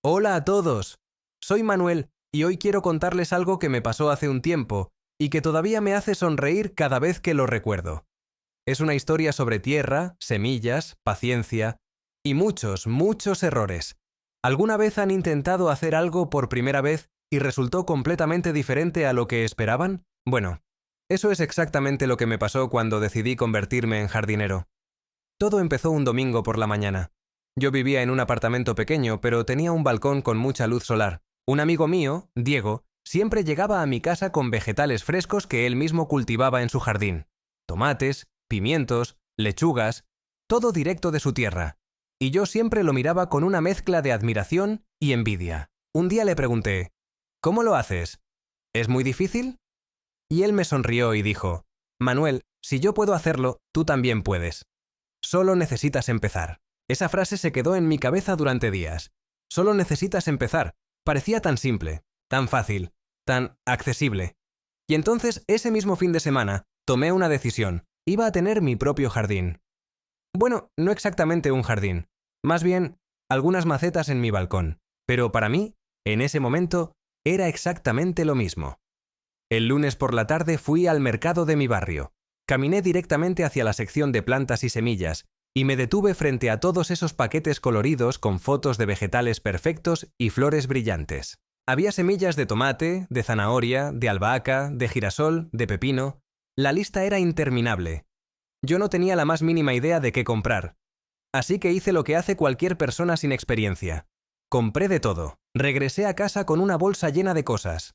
Hola a todos. Soy Manuel y hoy quiero contarles algo que me pasó hace un tiempo y que todavía me hace sonreír cada vez que lo recuerdo. Es una historia sobre tierra, semillas, paciencia y muchos errores. ¿Alguna vez han intentado hacer algo por primera vez y resultó completamente diferente a lo que esperaban? Bueno, eso es exactamente lo que me pasó cuando decidí convertirme en jardinero. Todo empezó un domingo por la mañana. Yo vivía en un apartamento pequeño, pero tenía un balcón con mucha luz solar. Un amigo mío, Diego, siempre llegaba a mi casa con vegetales frescos que él mismo cultivaba en su jardín. Tomates, pimientos, lechugas, todo directo de su tierra. Y yo siempre lo miraba con una mezcla de admiración y envidia. Un día le pregunté, ¿cómo lo haces? ¿Es muy difícil? Y él me sonrió y dijo, Manuel, si yo puedo hacerlo, tú también puedes. Solo necesitas empezar. Esa frase se quedó en mi cabeza durante días. Solo necesitas empezar. Parecía tan simple, tan fácil, tan accesible. Y entonces, ese mismo fin de semana, tomé una decisión. Iba a tener mi propio jardín. Bueno, no exactamente un jardín. Más bien, algunas macetas en mi balcón. Pero para mí, en ese momento, era exactamente lo mismo. El lunes por la tarde fui al mercado de mi barrio. Caminé directamente hacia la sección de plantas y semillas y me detuve frente a todos esos paquetes coloridos con fotos de vegetales perfectos y flores brillantes. Había semillas de tomate, de zanahoria, de albahaca, de girasol, de pepino. La lista era interminable. Yo no tenía la más mínima idea de qué comprar. Así que hice lo que hace cualquier persona sin experiencia. Compré de todo. Regresé a casa con una bolsa llena de cosas.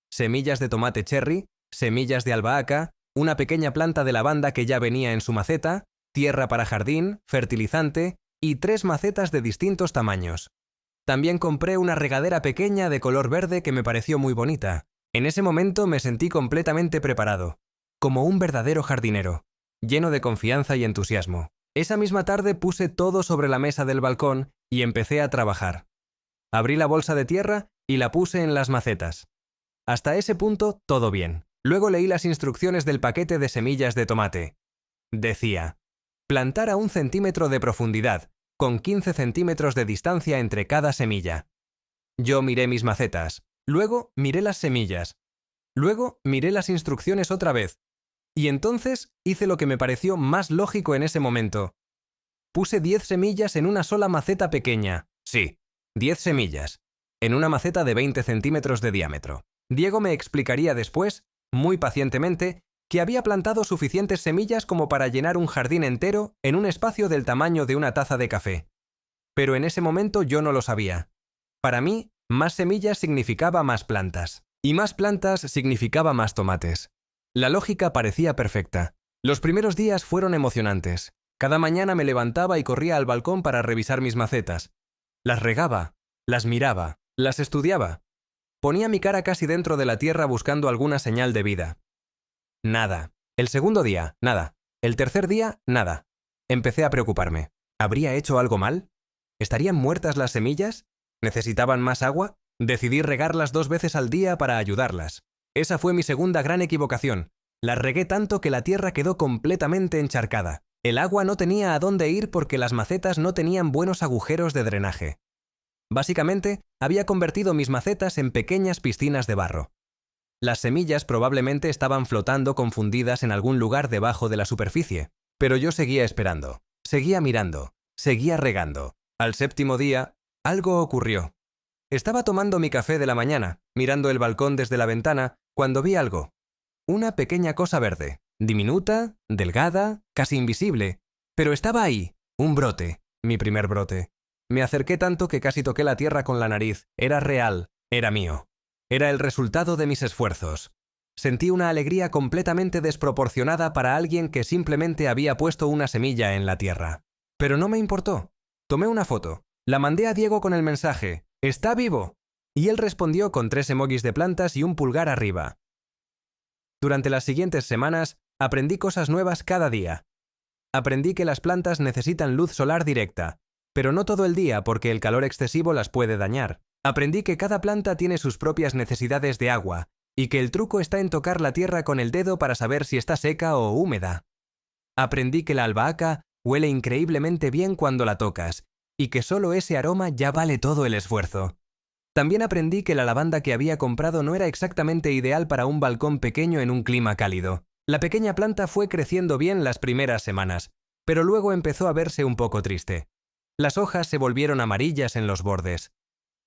Semillas de tomate cherry, semillas de albahaca, una pequeña planta de lavanda que ya venía en su maceta, tierra para jardín, fertilizante y 3 macetas de distintos tamaños. También compré una regadera pequeña de color verde que me pareció muy bonita. En ese momento me sentí completamente preparado, como un verdadero jardinero, lleno de confianza y entusiasmo. Esa misma tarde puse todo sobre la mesa del balcón y empecé a trabajar. Abrí la bolsa de tierra y la puse en las macetas. Hasta ese punto, todo bien. Luego leí las instrucciones del paquete de semillas de tomate. Decía, plantar a 1 centímetro de profundidad, con 15 centímetros de distancia entre cada semilla. Yo miré mis macetas, luego miré las semillas, luego miré las instrucciones otra vez, y entonces hice lo que me pareció más lógico en ese momento. Puse 10 semillas en una sola maceta pequeña. Sí, 10 semillas, en una maceta de 20 centímetros de diámetro. Diego me explicaría después, muy pacientemente, que había plantado suficientes semillas como para llenar un jardín entero en un espacio del tamaño de una taza de café. Pero en ese momento yo no lo sabía. Para mí, más semillas significaba más plantas. Y más plantas significaba más tomates. La lógica parecía perfecta. Los primeros días fueron emocionantes. Cada mañana me levantaba y corría al balcón para revisar mis macetas. Las regaba, las miraba, las estudiaba. Ponía mi cara casi dentro de la tierra buscando alguna señal de vida. Nada. El segundo día, nada. El tercer día, nada. Empecé a preocuparme. ¿Habría hecho algo mal? ¿Estarían muertas las semillas? ¿Necesitaban más agua? Decidí regarlas 2 veces al día para ayudarlas. Esa fue mi segunda gran equivocación. Las regué tanto que la tierra quedó completamente encharcada. El agua no tenía a dónde ir porque las macetas no tenían buenos agujeros de drenaje. Básicamente, había convertido mis macetas en pequeñas piscinas de barro. Las semillas probablemente estaban flotando confundidas en algún lugar debajo de la superficie, pero yo seguía esperando, seguía mirando, seguía regando. Al 7.º día, algo ocurrió. Estaba tomando mi café de la mañana, mirando el balcón desde la ventana, cuando vi algo. Una pequeña cosa verde, diminuta, delgada, casi invisible, pero estaba ahí, un brote, mi primer brote. Me acerqué tanto que casi toqué la tierra con la nariz. Era real, era mío. Era el resultado de mis esfuerzos. Sentí una alegría completamente desproporcionada para alguien que simplemente había puesto una semilla en la tierra. Pero no me importó. Tomé una foto. La mandé a Diego con el mensaje, ¡está vivo! Y él respondió con 3 emojis de plantas y un pulgar arriba. Durante las siguientes semanas, aprendí cosas nuevas cada día. Aprendí que las plantas necesitan luz solar directa, pero no todo el día porque el calor excesivo las puede dañar. Aprendí que cada planta tiene sus propias necesidades de agua y que el truco está en tocar la tierra con el dedo para saber si está seca o húmeda. Aprendí que la albahaca huele increíblemente bien cuando la tocas y que solo ese aroma ya vale todo el esfuerzo. También aprendí que la lavanda que había comprado no era exactamente ideal para un balcón pequeño en un clima cálido. La pequeña planta fue creciendo bien las primeras semanas, pero luego empezó a verse un poco triste. Las hojas se volvieron amarillas en los bordes.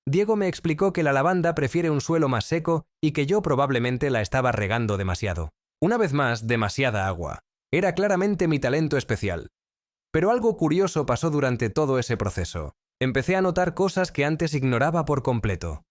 Diego me explicó que la lavanda prefiere un suelo más seco y que yo probablemente la estaba regando demasiado. Una vez más, demasiada agua. Era claramente mi talento especial. Pero algo curioso pasó durante todo ese proceso. Empecé a notar cosas que antes ignoraba por completo.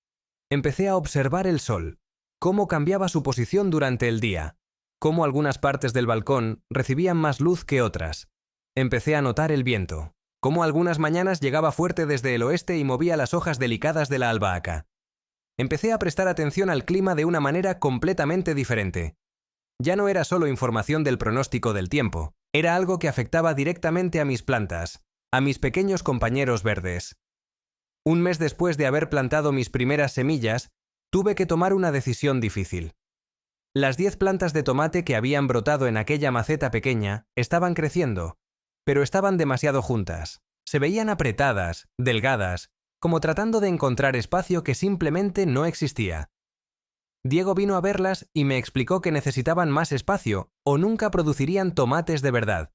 Empecé a observar el sol, cómo cambiaba su posición durante el día, cómo algunas partes del balcón recibían más luz que otras. Empecé a notar el viento, cómo algunas mañanas llegaba fuerte desde el oeste y movía las hojas delicadas de la albahaca. Empecé a prestar atención al clima de una manera completamente diferente. Ya no era solo información del pronóstico del tiempo, era algo que afectaba directamente a mis plantas, a mis pequeños compañeros verdes. Un mes después de haber plantado mis primeras semillas, tuve que tomar una decisión difícil. Las 10 plantas de tomate que habían brotado en aquella maceta pequeña estaban creciendo, pero estaban demasiado juntas. Se veían apretadas, delgadas, como tratando de encontrar espacio que simplemente no existía. Diego vino a verlas y me explicó que necesitaban más espacio o nunca producirían tomates de verdad.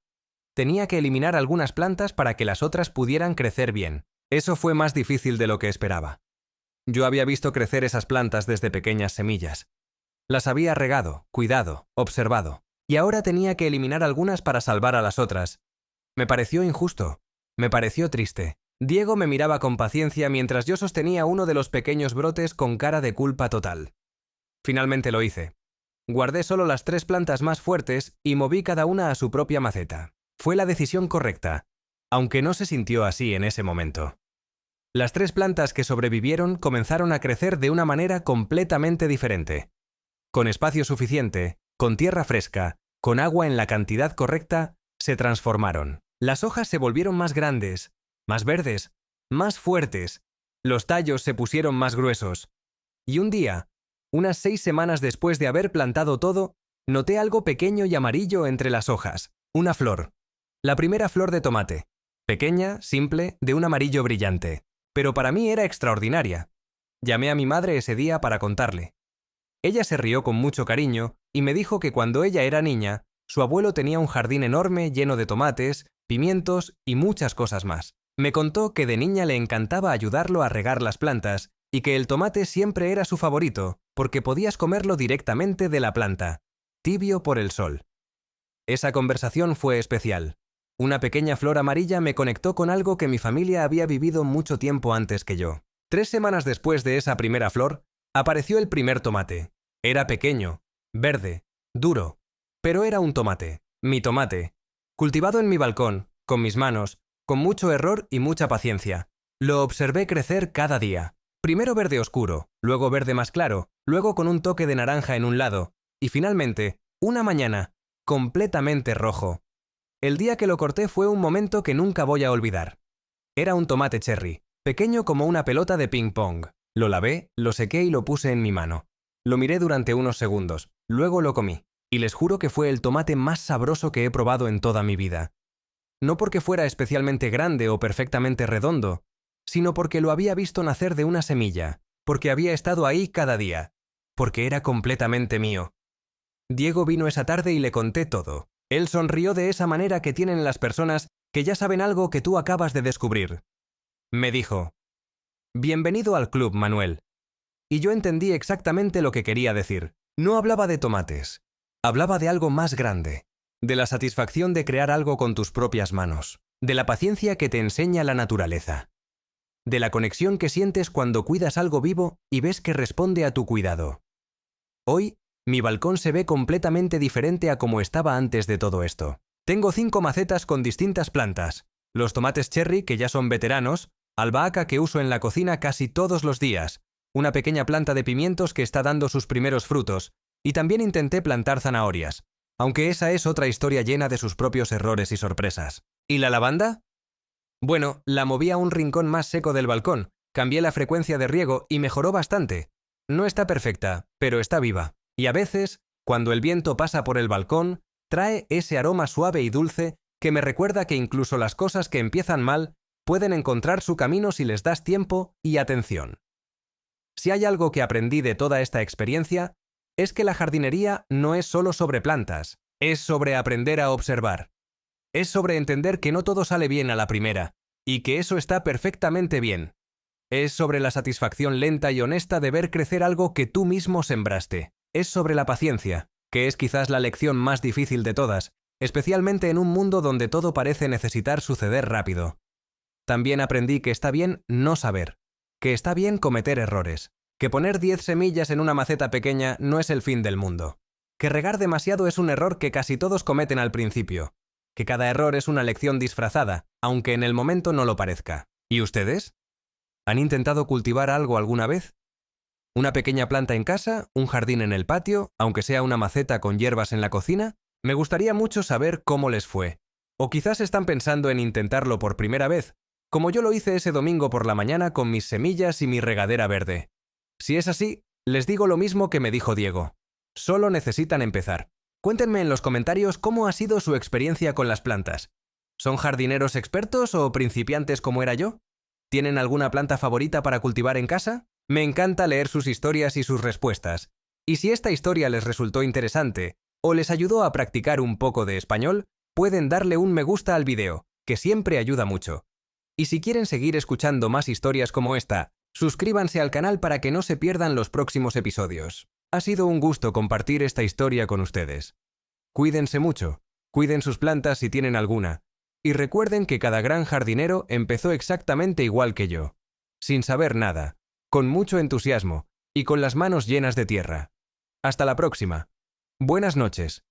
Tenía que eliminar algunas plantas para que las otras pudieran crecer bien. Eso fue más difícil de lo que esperaba. Yo había visto crecer esas plantas desde pequeñas semillas. Las había regado, cuidado, observado, y ahora tenía que eliminar algunas para salvar a las otras. Me pareció injusto, me pareció triste. Diego me miraba con paciencia mientras yo sostenía uno de los pequeños brotes con cara de culpa total. Finalmente lo hice. Guardé solo las 3 plantas más fuertes y moví cada una a su propia maceta. Fue la decisión correcta, aunque no se sintió así en ese momento. Las 3 plantas que sobrevivieron comenzaron a crecer de una manera completamente diferente. Con espacio suficiente, con tierra fresca, con agua en la cantidad correcta, se transformaron. Las hojas se volvieron más grandes, más verdes, más fuertes. Los tallos se pusieron más gruesos. Y un día, unas 6 semanas después de haber plantado todo, noté algo pequeño y amarillo entre las hojas. Una flor. La primera flor de tomate. Pequeña, simple, de un amarillo brillante. Pero para mí era extraordinaria. Llamé a mi madre ese día para contarle. Ella se rió con mucho cariño y me dijo que cuando ella era niña, su abuelo tenía un jardín enorme lleno de tomates, pimientos y muchas cosas más. Me contó que de niña le encantaba ayudarlo a regar las plantas y que el tomate siempre era su favorito porque podías comerlo directamente de la planta, tibio por el sol. Esa conversación fue especial. Una pequeña flor amarilla me conectó con algo que mi familia había vivido mucho tiempo antes que yo. 3 semanas después de esa primera flor, apareció el primer tomate. Era pequeño, verde, duro, pero era un tomate, mi tomate, cultivado en mi balcón, con mis manos, con mucho error y mucha paciencia. Lo observé crecer cada día. Primero verde oscuro, luego verde más claro, luego con un toque de naranja en un lado, y finalmente, una mañana, completamente rojo. El día que lo corté fue un momento que nunca voy a olvidar. Era un tomate cherry, pequeño como una pelota de ping pong. Lo lavé, lo sequé y lo puse en mi mano. Lo miré durante unos segundos, luego lo comí, y les juro que fue el tomate más sabroso que he probado en toda mi vida. No porque fuera especialmente grande o perfectamente redondo, sino porque lo había visto nacer de una semilla, porque había estado ahí cada día, porque era completamente mío. Diego vino esa tarde y le conté todo. Él sonrió de esa manera que tienen las personas que ya saben algo que tú acabas de descubrir. Me dijo: «Bienvenido al club, Manuel». Y yo entendí exactamente lo que quería decir. No hablaba de tomates, hablaba de algo más grande, de la satisfacción de crear algo con tus propias manos, de la paciencia que te enseña la naturaleza, de la conexión que sientes cuando cuidas algo vivo y ves que responde a tu cuidado. Hoy, mi balcón se ve completamente diferente a como estaba antes de todo esto. Tengo 5 macetas con distintas plantas, los tomates cherry que ya son veteranos, albahaca que uso en la cocina casi todos los días, una pequeña planta de pimientos que está dando sus primeros frutos, y también intenté plantar zanahorias, aunque esa es otra historia llena de sus propios errores y sorpresas. ¿Y la lavanda? Bueno, la moví a un rincón más seco del balcón, cambié la frecuencia de riego y mejoró bastante. No está perfecta, pero está viva. Y a veces, cuando el viento pasa por el balcón, trae ese aroma suave y dulce que me recuerda que incluso las cosas que empiezan mal pueden encontrar su camino si les das tiempo y atención. Si hay algo que aprendí de toda esta experiencia, es que la jardinería no es solo sobre plantas, es sobre aprender a observar. Es sobre entender que no todo sale bien a la primera, y que eso está perfectamente bien. Es sobre la satisfacción lenta y honesta de ver crecer algo que tú mismo sembraste. Es sobre la paciencia, que es quizás la lección más difícil de todas, especialmente en un mundo donde todo parece necesitar suceder rápido. También aprendí que está bien no saber, que está bien cometer errores, que poner 10 semillas en una maceta pequeña no es el fin del mundo, que regar demasiado es un error que casi todos cometen al principio, que cada error es una lección disfrazada, aunque en el momento no lo parezca. ¿Y ustedes? ¿Han intentado cultivar algo alguna vez? ¿Una pequeña planta en casa? ¿Un jardín en el patio? ¿Aunque sea una maceta con hierbas en la cocina? Me gustaría mucho saber cómo les fue. O quizás están pensando en intentarlo por primera vez, como yo lo hice ese domingo por la mañana con mis semillas y mi regadera verde. Si es así, les digo lo mismo que me dijo Diego. Solo necesitan empezar. Cuéntenme en los comentarios cómo ha sido su experiencia con las plantas. ¿Son jardineros expertos o principiantes como era yo? ¿Tienen alguna planta favorita para cultivar en casa? Me encanta leer sus historias y sus respuestas. Y si esta historia les resultó interesante o les ayudó a practicar un poco de español, pueden darle un me gusta al video, que siempre ayuda mucho. Y si quieren seguir escuchando más historias como esta, suscríbanse al canal para que no se pierdan los próximos episodios. Ha sido un gusto compartir esta historia con ustedes. Cuídense mucho, cuiden sus plantas si tienen alguna, y recuerden que cada gran jardinero empezó exactamente igual que yo, sin saber nada, con mucho entusiasmo y con las manos llenas de tierra. Hasta la próxima. Buenas noches.